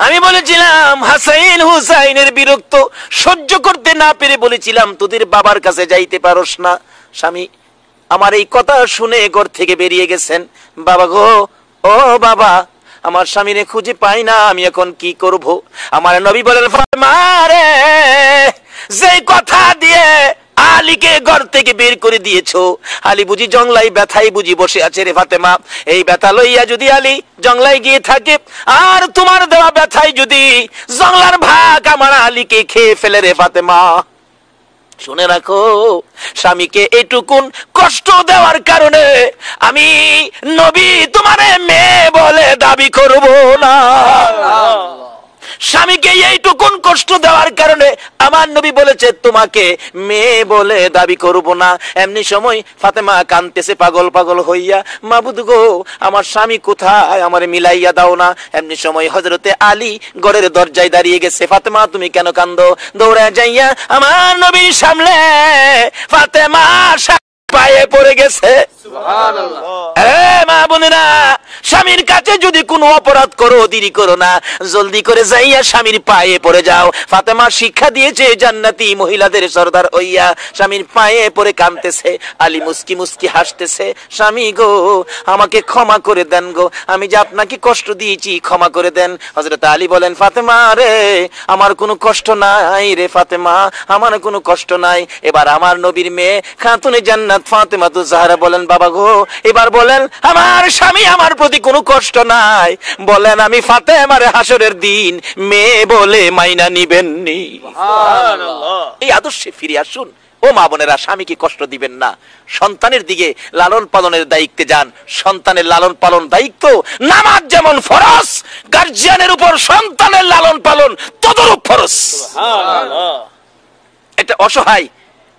আমি বলেছিলাম হাসাইন হুসাইনের বিরক্ত সহ্য করতে না পেরে বলেছিলাম তোদের বাবার কাছে যাইতে পারোস না। স্বামী আমার এই কথা শুনে ঘর থেকে বেরিয়ে গেছেন। বাবা গো, ও বাবা, আমার স্বামীরে খুঁজে পাই না, আমি এখন কি করব? আমার নবী বলেন, ফাতেমা রে, যে কথা দিয়ে আলীকে ঘর থেকে বের করে দিয়েছো, আলী বুঝি জংলাই ব্যথাই বুঝি বসে আছে রে ফাতেমা। এই ব্যথা লইয়া যদি আলী জংলাই গিয়ে থাকে, আর তোমার দেওয়া ব্যথায় যদি জংলার ভাগ আমার আলীকে খেয়ে ফেলে রে ফাতেমা, শুনে রাখো, স্বামীকে এইটুকুন কষ্ট দেওয়ার কারণে আমি নবী তোমারে মেয়ে বলে দাবি করব না। স্বামীকে এইটুকুন কষ্ট দেওয়ার কারণে আমার নবী বলেছে তোমাকে মেয়ে বলে দাবি করব না। এমনি সময় ফাতেমা কাঁদতেছে পাগল পাগল হইয়া, মাবুদ গো, আমার স্বামী কোথায়, আমারে মিলাইয়া দাও না। এমনি সময় হযরতে আলী ঘরের দরজায় দাঁড়িয়ে গেছে। ফাতেমা তুমি কেন কান্দো? দৌড়ে যাইয়া আমার নবীর সামনে ফাতেমা পায়ে পড়ে গেছে। মা বোনেরা, স্বামীর কাছে যদি কোনো অপরাধ করো দেরি করো না, জলদি করে যাইয়া স্বামীর পায়ে পড়ে যাও। ফাতেমা শিক্ষা দিয়েছে জান্নাতি মহিলাদের সরদার হইয়া স্বামীর পায়ে পড়ে কাঁদতেছে। আলী মুস্কি মুস্কি হাসতেছে, স্বামী গো, আমাকে ক্ষমা করে দেন গো, আমি যে আপনাকে কষ্ট দিয়েছি, ক্ষমা করে দেন। হযরত আলী বলেন, ফাতেমা রে, আমার কোনো কষ্ট নাই রে ফাতেমা, আমার কোনো কষ্ট নাই। এবার আমার নবীর মেয়ে খাতুনে জান্নাত ফাতেমা তো জাহরা বলেন, বাবা গো, এবার বলেন আমার স্বামী আমার প্রতি কোনো কষ্ট নাই, বলেন আমি ফাতেমার হাসরের দিন মেয়ে বলে মাইনা নিবেননি। এই আদর্শে ফিরে আসুন। ও মা বোনেরা, স্বামীকে কষ্ট দিবেন না, সন্তানের দিকে লালন পালনের দায়িত্বে যান। সন্তানের লালন পালন দায়িত্ব, নামাজ যেমন ফরজ, গার্জিয়ানের উপর সন্তানের লালন পালন তদরূপ ফরজ। এটা অসহায়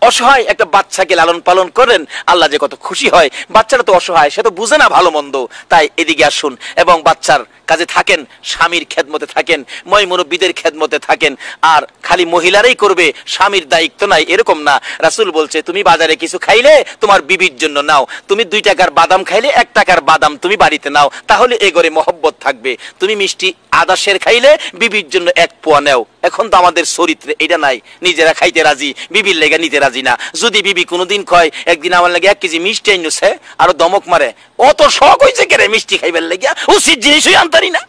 অসহায় একটা বাচ্চাকে লালন পালন করেন, আল্লাহ যে কত খুশি হয়। বাচ্চারা তো অসহায়, সে তো বুঝে না ভালো মন্দ। তাই এদিকে আসুন এবং বাচ্চার কাজে থাকেন, স্বামীর খেদমতে থাকেন, মই মুরব্বীদের খেদমতে থাকেন। আর খালি মহিলারাই করবে, স্বামীর দায়িত্ব নাই, এরকম না। রাসূল বলছে, তুমি বাজারে কিছু খাইলে তোমার বিবির জন্য নাও, তুমি 2 টাকার বাদাম খাইলে 1 টাকার বাদাম তুমি বাড়িতে নাও, তাহলে এ ঘরে মহব্বত থাকবে। তুমি মিষ্টি আদাশের খাইলে বিবির জন্য 1 পোয়া নাও। এখন তো আমাদের চরিত্রে এটা নাই, নিজেরা খাইতে রাজি, বিবির লেগে নিতে রাজি না। যদি বিবি কোনোদিন কয় একদিন আমার লাগে 1 কেজি মিষ্টি আইনছে, আরো দমক মারে, অত শখ হয়েছে কেরে মিষ্টি খাইবার লেগিয়া, উচিত জিনিসই আনতারি না।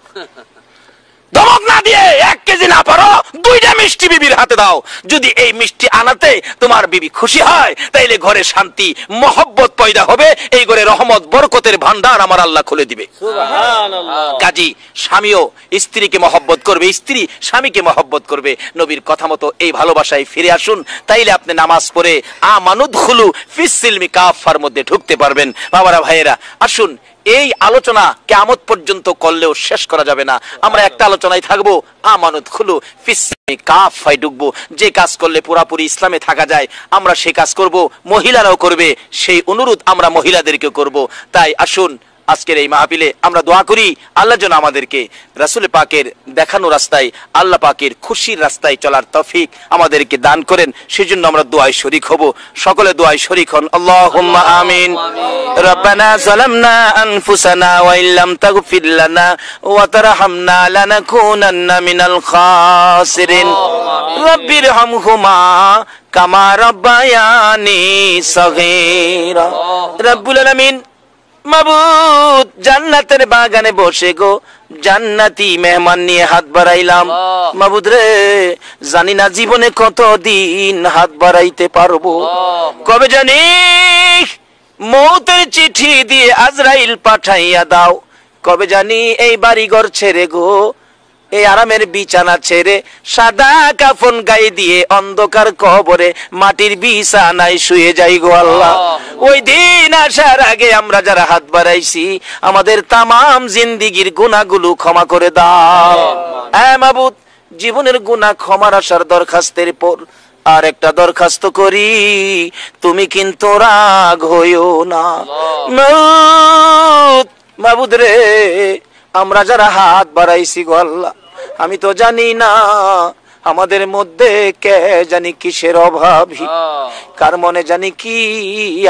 ধমক না দিয়ে 1 কেজি না পারো 2টা মিষ্টি বিবির হাতে দাও। যদি এই মিষ্টি আনাতে তোমার বিবি খুশি হয়, তাইলে ঘরে শান্তি মহব্বত পয়দা হবে, এই ঘরে রহমত বরকতের ভান্ডার আমার আল্লাহ খুলে দিবে। সুবহানাল্লাহ। কাজী স্বামীও স্ত্রীকে মহব্বত করবে, স্ত্রী স্বামীকে মহব্বত করবে। নবীর কথা মতো এই ভালোবাসায় ফিরে আসুন, তাইলে আপনি নামাজ পড়ে আমানুদখুলু ফিস সিলমি কাফার মধ্যে ঢুকতে পারবেন। বাবারা ভাইয়েরা, আসুন, এই আলোচনা কিয়ামত পর্যন্ত করলেও শেষ করা যাবে না। আমরা একটা আলোচনায় থাকবো, আমানুদখুলু ফিস সিলমি কাফায় ঢুকবো। যে কাজ করলে পুরাপুরি ইসলামে থাকা যায় আমরা সে কাজ করব, মহিলারাও করবে, সেই অনুরোধ আমরা মহিলাদেরকে করব। তাই আসুন আজকের এই মাহফিলে আমরা দোয়া করি আল্লাহ যেন আমাদেরকে রাসূল পাকের দেখানো রাস্তায়, আল্লাহ পাকের খুশির রাস্তায় চলার তৌফিক আমাদেরকে দান করেন। সেজন্য আমরা দোয়ায় শরীক হব। সকলে দোয়ায় শরীক হন। আল্লাহুম্মা আমিন। রব্বানা যালামনা আনফুসানা ওয়া ইল্লাম তাগফির লানা ওয়া তারহামনা লানাকুনান্না মিনাল খাসিরিন। রব্বিরহামহুমা কামা রাব্বায়ানি সগীরা। রব্বুল আলামিন মাবুদ, জান্নাতের বাগানে বসে গো জান্নাতি মেহমান নিয়ে হাত বাড়াইলাম। মাবুদ রে, জানি না জীবনে কতদিন হাত বাড়াইতে পারবো, কবে জানি মৌতের চিঠি দিয়ে আজরাইল পাঠাইয়া দাও, কবে জানি এই বাড়িঘর ছেড়ে গো, এই আরামের বিছানা ছেড়ে সাদা কাফন গায়ে দিয়ে অন্ধকার কবরে মাটির বিছানায় শুয়ে যাই গো আল্লাহ। ওই দিন আসার আগে আমরা যারা হাত বাড়াইছি আমাদের তামাম জিন্দিগির গুনাহগুলো ক্ষমা করে দাও। হ্যাঁ মাবুদ, জীবনের গুনাহ ক্ষমার আসার দরখাস্তের পর আর একটা দরখাস্ত করি, তুমি কিন্তু রাগ হইও না। মাবুদ রে, আমরা যারা হাত বাড়াইছি গো আল্লাহ, আমি তো জানি না আমাদের মধ্যে কে জানি কিসের অভাবী, কার মনে জানি কি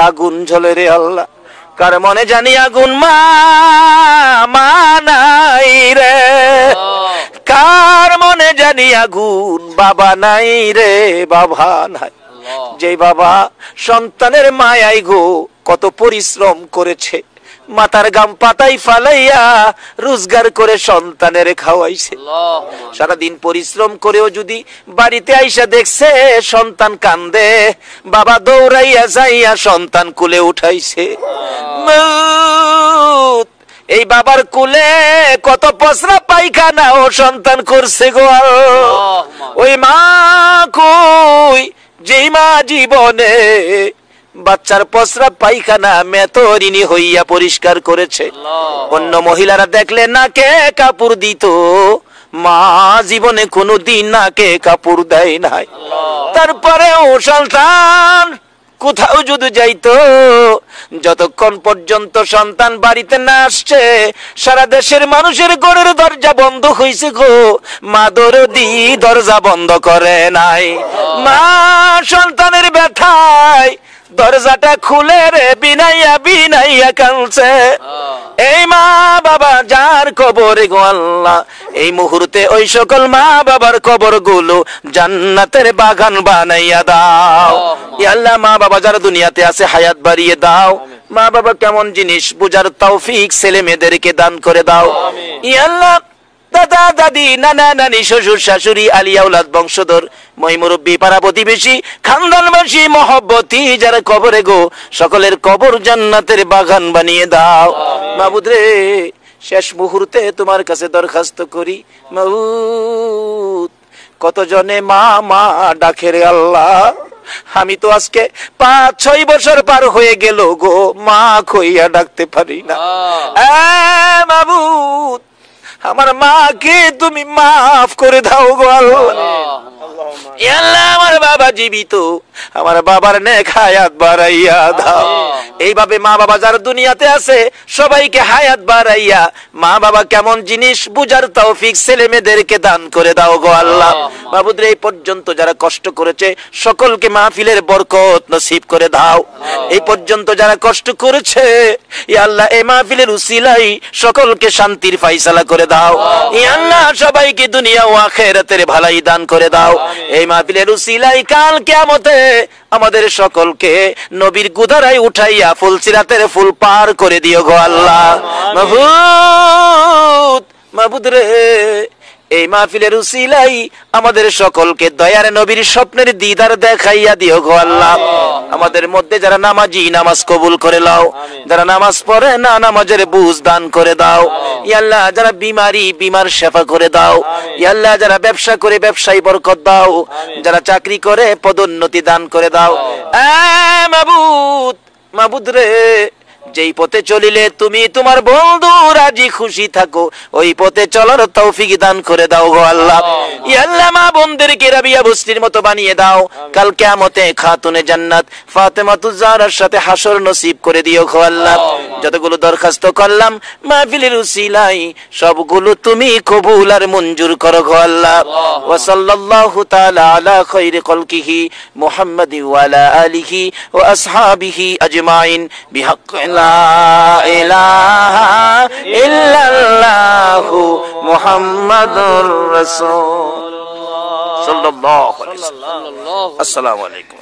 আগুন জ্বলে রে আল্লাহ, কার মনে জানি আগুন নাই রে, কার মনে জানি আগুন বাবা নাই রে, বাবা নাই। যেই বাবা সন্তানের মায়াই গো কত পরিশ্রম করেছে, মাথার গাম পাতাই ফালাইয়া রোজগার করে সন্তানের খাওয়াইছে, সারাদিন পরিশ্রম করেও যদি বাড়িতে আইসা দেখছে সন্তান কান্দে, বাবা দৌড়াইয়া যাইয়া সন্তান কুলে উঠাইছে। এই বাবার কুলে কত পসরা পায়খানা ও সন্তান করছে গো। ওই মা কই, যেই মা জীবনে বাচ্চার পসরা পায়খানা মেতরিনী হইয়া পরিষ্কার করেছে, অন্য মহিলারা দেখলে নাকে কাপড় দিত, মা জীবনে কোনোদিন নাকে কাপড় দেয় নাই। তারপরেও সন্তান কোথাও যদি যাইতো, যতক্ষণ পর্যন্ত সন্তান বাড়িতে না আসছে সারা দেশের মানুষের ঘরের দরজা বন্ধ হইছে গো, মা দরদি দরজা বন্ধ করে নাই। মা সন্তানের ব্যথায় দরজাটা খুলে রে বিনাইয়া বিনাইয়া কাঁদছে। এই মা বাবা যার কবরে গো আল্লাহ, এই মুহূর্তে ওই সকল মা বাবার কবর গুলো জান্নাতের বাগান বানাইয়া দাও। ইয়া আল্লাহ, মা বাবা যারা দুনিয়াতে আছে হায়াত বাড়িয়ে দাও। মা বাবা কেমন জিনিস বুঝার তৌফিক ছেলে মেয়েদেরকে দান করে দাও। ইয়া আল্লাহ, দাদা দাদি নানা নানি শ্বশুর শাশুড়ি আলিয়া আওলাদ বংশধর মই মুরব্বী পাড়া প্রতিবেশী খানদানবাসী মহব্বতী যারা কবরে গো, সকলের কবর জান্নাতের বাগান বানিয়ে দাও। মাবুদ রে, শেষ মুহূর্তে তোমার কাছে দরখাস্ত করি মাবুদ, কত জনে মা মা ডাকে রে আল্লাহ, আমি তো আজকে 5-6 বছর পার হয়ে গেল গো, মা কইয়া ডাকতে পারি না। মাবুদ, আমার মাকে তুমি মাফ করে দাও গো আল্লাহ। আমার বাবা জীবিত, আমার বাবার নেক হায়াত বাড়াইয়া দাও। এইভাবে মা বাবা যারা দুনিয়াতে আছে সবাইকে হায়াত বাড়াইয়া মা বাবা কেমন জিনিস বুঝার তৌফিক ছেলে মেয়েদেরকে দান করে দাও গো আল্লাহ। মাবুদ রে, এই পর্যন্ত যারা কষ্ট করেছে সকলকে মাহফিলের বরকত নসিব করে দাও। এই পর্যন্ত যারা কষ্ট করেছে ইয়া আল্লাহ, এই মাহফিলের উসিলাই সকলকে শান্তির ফায়সালা করে দাও। ইয়া আল্লাহ, সবাইকে দুনিয়া ও আখিরাতের ভালাই দান করে দাও। এই মাহফিলের উসিলাই কাল কিয়ামতে আমাদের সকলকে নবীর গুদারায় উঠাইয়া ফুলসিরাতের ফুল পার করে দিও গো আল্লাহ। মাবুদ, মাবুদ রে, এই মাহফিলের উসিলাই আমাদের সকলকে দয়ার নবীর স্বপ্নের দিদার দেখাইয়া দিও গো আল্লাহ। আমাদের মধ্যে যারা নামাজি নামাজ কবুল করে লাও, যারা নামাজ পড়ে না নামাজের বুঝ দান করে দাও। ইয়া আল্লাহ, যারা বিমারি বিমার সেবা করে দাও। ইয়া আল্লাহ, যারা ব্যবসা করে ব্যবসায় বরকত দাও, যারা চাকরি করে পদোন্নতি দান করে দাও। মাবুদ, মাবুদ রে, যেই পথে চলিলে তুমি তোমার বন্ধু রাজি খুশি থাকো ওই পথে চলার তৌফিক দান করে দাও গো আল্লাহ। ইয়া আল্লাহ, মা বোনদেরকে রাবিয়া বস্তির মতো বানিয়ে দাও। কাল কিয়ামতে খাতুনে জান্নাত ফাতেমাতুজ জাহরার সাথে হাসর নসিব করে দিও গো আল্লাহ। যতগুলো দরখাস্ত করলাম মাহফিলের উসিলায় সবগুলো তুমি কবুল আর মঞ্জুর করো গো আল্লাহ। ওয়া সাল্লাল্লাহু তাআলা আলা খায়রি খালকিহি মুহাম্মাদি ওয়া আলা আলিহি ওয়া আসহাবিহি আজমাইন বিহাক্কি লা ইলাহা ইল্লাল্লাহু মুহাম্মাদুর রাসূল সাল্লাল্লাহু আলাইহি ওয়াসাল্লাম। আসসালামু আলাইকুম।